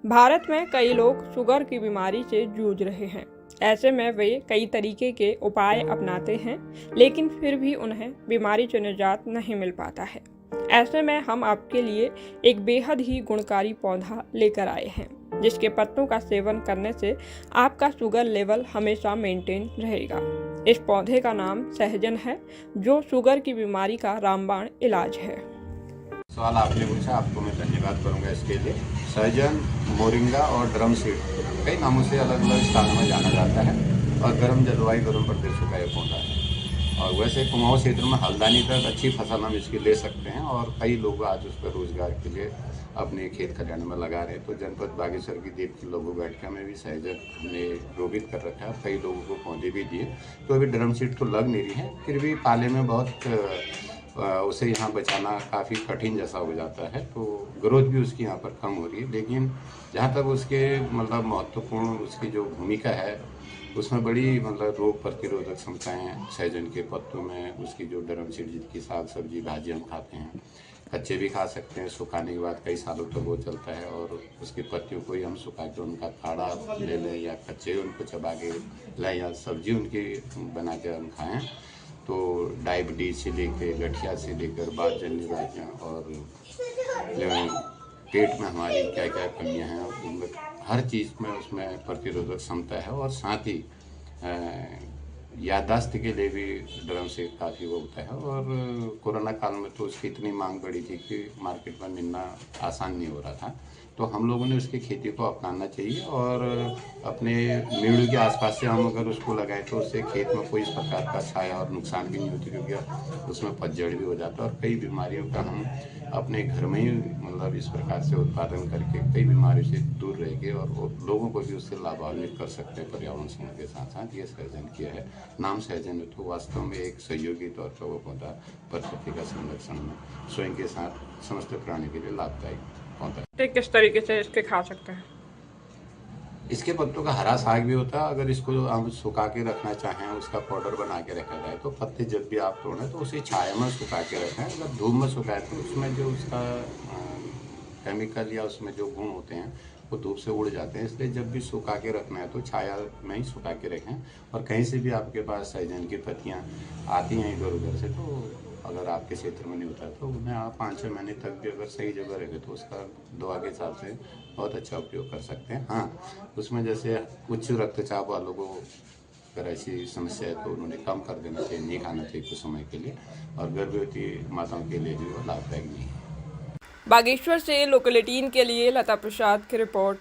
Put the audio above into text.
भारत में कई लोग शुगर की बीमारी से जूझ रहे हैं। ऐसे में वे कई तरीके के उपाय अपनाते हैं, लेकिन फिर भी उन्हें बीमारी से निजात नहीं मिल पाता है। ऐसे में हम आपके लिए एक बेहद ही गुणकारी पौधा लेकर आए हैं, जिसके पत्तों का सेवन करने से आपका शुगर लेवल हमेशा मेंटेन रहेगा। इस पौधे का नाम सहजन है, जो शुगर की बीमारी का रामबाण इलाज है। सवाल आपने पूछा, आपको मैं धन्यवाद करूंगा इसके लिए। सहजन, मोरिंगा और ड्रम सीड कई नामों से अलग अलग स्थानों में जाना जाता है और गर्म जलवायु गर्म प्रदेशों का एक पौधा है। और वैसे कुमाऊं क्षेत्र में हल्द्वानी तक अच्छी फसल हम इसकी ले सकते हैं और कई लोग आज उस पर रोजगार के लिए अपने खेत खलिहान में लगा रहे हैं। तो जनपद बागेश्वर की देव की लघु बैठका में भी सहजन हमने रोपित कर रखा है और कई लोगों को पौधे भी दिए। तो अभी ड्रम सीड तो लग नहीं रही है, फिर भी पाले में बहुत उसे यहाँ बचाना काफ़ी कठिन जैसा हो जाता है, तो ग्रोथ भी उसकी यहाँ पर कम हो रही है। लेकिन जहाँ तक उसके मतलब महत्वपूर्ण उसकी जो भूमिका है, उसमें बड़ी मतलब रोग प्रतिरोधक क्षमताएँ सहजन के पत्तों में, उसकी जो ड्रम सीड जिसकी साग सब्जी भाजी हम खाते हैं, कच्चे भी खा सकते हैं, सुखाने के बाद कई सालों तक वो चलता है। और उसकी पत्तियों को ही हम सुखा के उनका काढ़ा ले लें या कच्चे उनको चबा के लाएँ या सब्जी उनकी बना के हम खाएँ, तो डायबिटीज से लेकर गठिया से लेकर बात जन्य बीमारियाँ और पेट में हमारी क्या क्या कमियाँ हैं, उनमें हर चीज़ में उसमें प्रतिरोधक क्षमता है। और साथ ही याददाश्त के लिए भी ड्रम से काफ़ी वो होता है। और कोरोना काल में तो उसकी इतनी मांग बढ़ी थी कि मार्केट में मिलना आसान नहीं हो रहा था, तो हम लोगों ने उसकी खेती को अपनाना चाहिए और अपने मेड़ों के आसपास से हम अगर उसको लगाएं तो उससे खेत में कोई इस प्रकार का छाया और नुकसान भी नहीं होती, क्योंकि उसमें पतझड़ भी हो जाता है। और कई बीमारियों का हम अपने घर में ही मतलब इस प्रकार से उत्पादन करके कई बीमारियों से दूर रहेंगे और लोगों को भी उससे लाभान्वित कर सकते हैं पर्यावरण संरक्षण के साथ साथ। ये सहजन किया है, नाम सहजन है, तो वास्तव में एक सहयोगी तौर पर वो पौधा प्रकृति का संरक्षण में स्वयं के साथ समस्त प्राणी के लिए लाभदायक पौधा है। किस तरीके से इसके खा सकते हैं? इसके पत्तों का हरा साग भी होता है। अगर इसको हम सुखा के रखना चाहें, उसका पाउडर बना के रखा जाए, तो पत्ते जब भी आप तोड़ें तो उसे छाया में सुखा के रखें। अगर धूप में सुखाएं तो उसमें जो उसका केमिकल या उसमें जो गुण होते हैं वो धूप से उड़ जाते हैं। इसलिए जब भी सुखा के रखना है तो छाया में ही सुखा के रखें। और कहीं से भी आपके पास सहजन की पत्तियाँ आती हैं इधर उधर से, तो अगर आपके क्षेत्र में नहीं होता तो उन्हें आप 5-6 महीने तक भी अगर सही जगह रखें तो उसका दवा के हिसाब से बहुत अच्छा उपयोग कर सकते हैं। हाँ, उसमें जैसे उच्च रक्तचाप वालों को अगर ऐसी समस्या है तो उन्होंने कम कर देना चाहिए, नहीं खाना चाहिए कुछ समय के लिए। और गर्भवती माताओं के लिए भी वो लाभदायक नहीं है। बागेश्वर से लोकल 18 के लिए लता प्रसाद की रिपोर्ट।